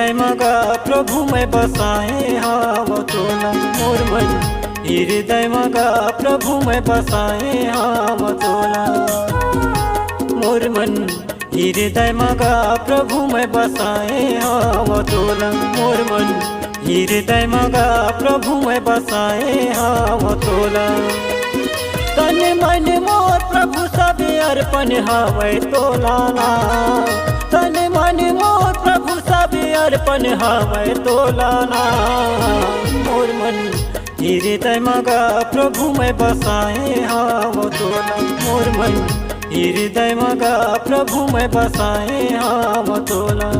हृदय मगा प्रभु मैं बसाए हाव तोला मोर मन। हृदय मगा प्रभु मैं बसाए हाव तोला मोर मन। हृदय मगा प्रभु मैं बसाए हाव तोला मोर मन। हृदय मगा प्रभु मैं बसाए हाव तोला। तन मन मोर प्रभु सब अर्पण हवै तोला ना। तन मन मोर प्रभु सब अर्पण हवै तोला ना मोर मन। हृदय मगा प्रभु मैं बसाए हाव तोला मोर मन। हृदय मगा प्रभु मैं बसाए हाव तोला।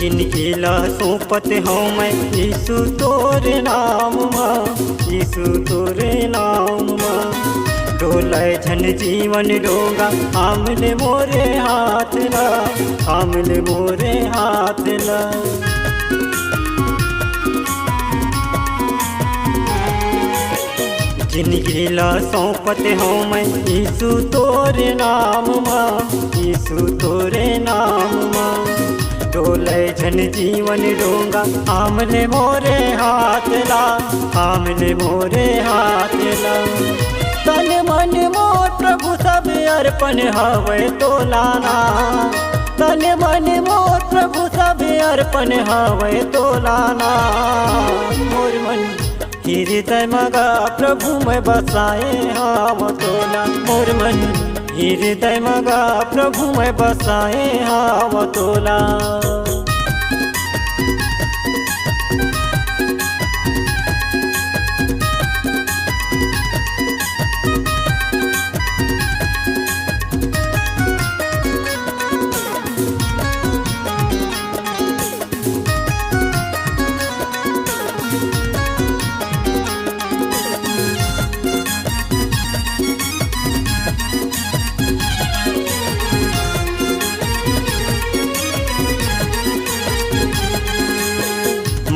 जिनकी ला सोपत हूँ मैं यीशु तोरे नाम माँ। यीशु तोरे नाम माँ डोलाए झन जीवन डोगा। आमले मोरे हाथ ला आमले मोरे हाथ ला। जिनकी ला सोपत हूँ मैं यीशु तोरे नाम माँ। यीशु तोरे नाम माँ डोले झन जीवन डोंगा। आमले मोरे हाथ ला आमले मोरे हाथ ला। तन मन मोर प्रभु सब अर्पण हवै तोला ना। तन मन मोर प्रभु सब अर्पण हवै तोला ना मोर मन। हृदय मगा प्रभु मैं बसाए हाव तोला मोर मन। हृदय मगा प्रभु मैं बसाए हाव तोला।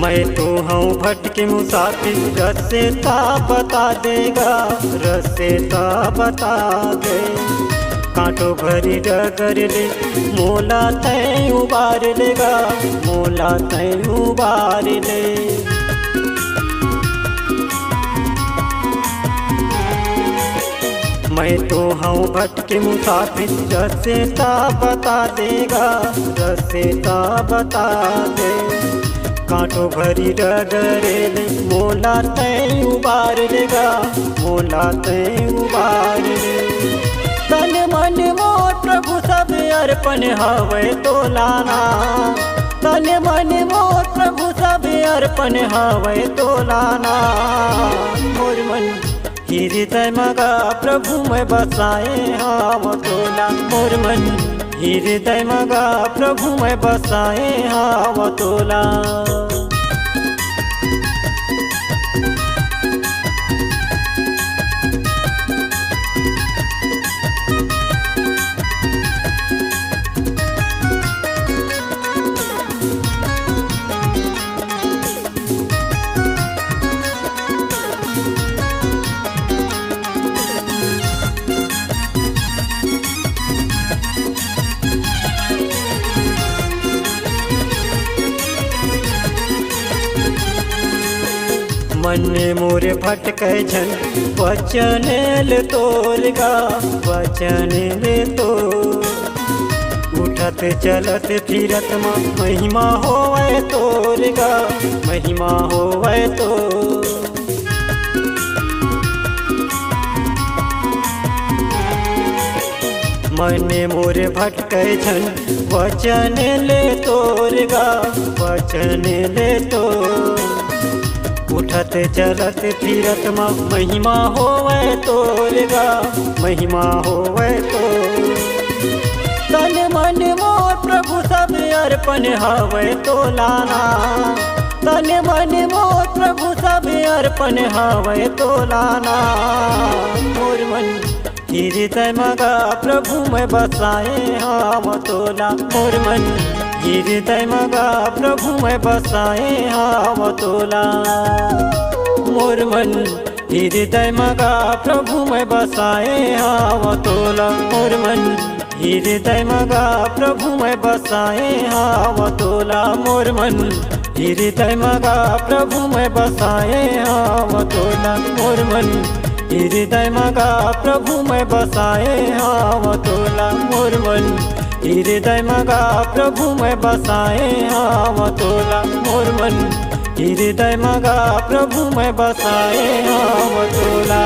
मैं तो हूँ भटके मुसाफिर रास्ता बता देगा रास्ता बता दे। कांटों भरी डगर ले मोला तय उबार लेगा मोला तय उबार ले। मैं तो हूँ भटके मुसाफिर रास्ता बता देगा रास्ता बता दे। कांटों भरी डगरेले मोला तय उबार लेगा मोला तय उबार ले। तन मन मोर प्रभु सब अर्पण हवै तोला ना। तन मन मोर प्रभु सब अर्पण हवै तोला ना मोर मन। हृदय मगा प्रभु मैं बसाए हाव तोला मोर मन। हृदय मगा प्रभु मैं बसाए हाव तोला। मन मोरे भटकै झन वचन ले तोलगा वचन ले तो। उठत चलत फिरत माँ महिमा होवै तोलगा महिमा होवै तो। मन मोरे भटकै झन वचन ले तोलगा वचन ले तो। उठत चलत फिरत माँ महिमा होवै तोलगा महिमा होवै तो। तन मन मोर प्रभु सब अर्पण हवे तोलाना, तन मन मोर प्रभु सब अर्पण हवे तोलाना। मोर मन हृदय मगा प्रभु में बसाए हम तोला, मोर मन हृदय मगा प्रभु में बसाए हम तोला। मोर मन हृदय मगा प्रभु में बसाए हम तोला, मोर मन हृदय मगा प्रभु में बसाए हम तोला। मोर मन हृदय मगा प्रभु में बसाए हम तोला, मोर मन हृदय मगा प्रभु में बसाए हम तोला। मोर मन हृदय मगा प्रभु में बसाए हम तोला, मोर मन हृदय मगा प्रभु में बसाए हम तोला।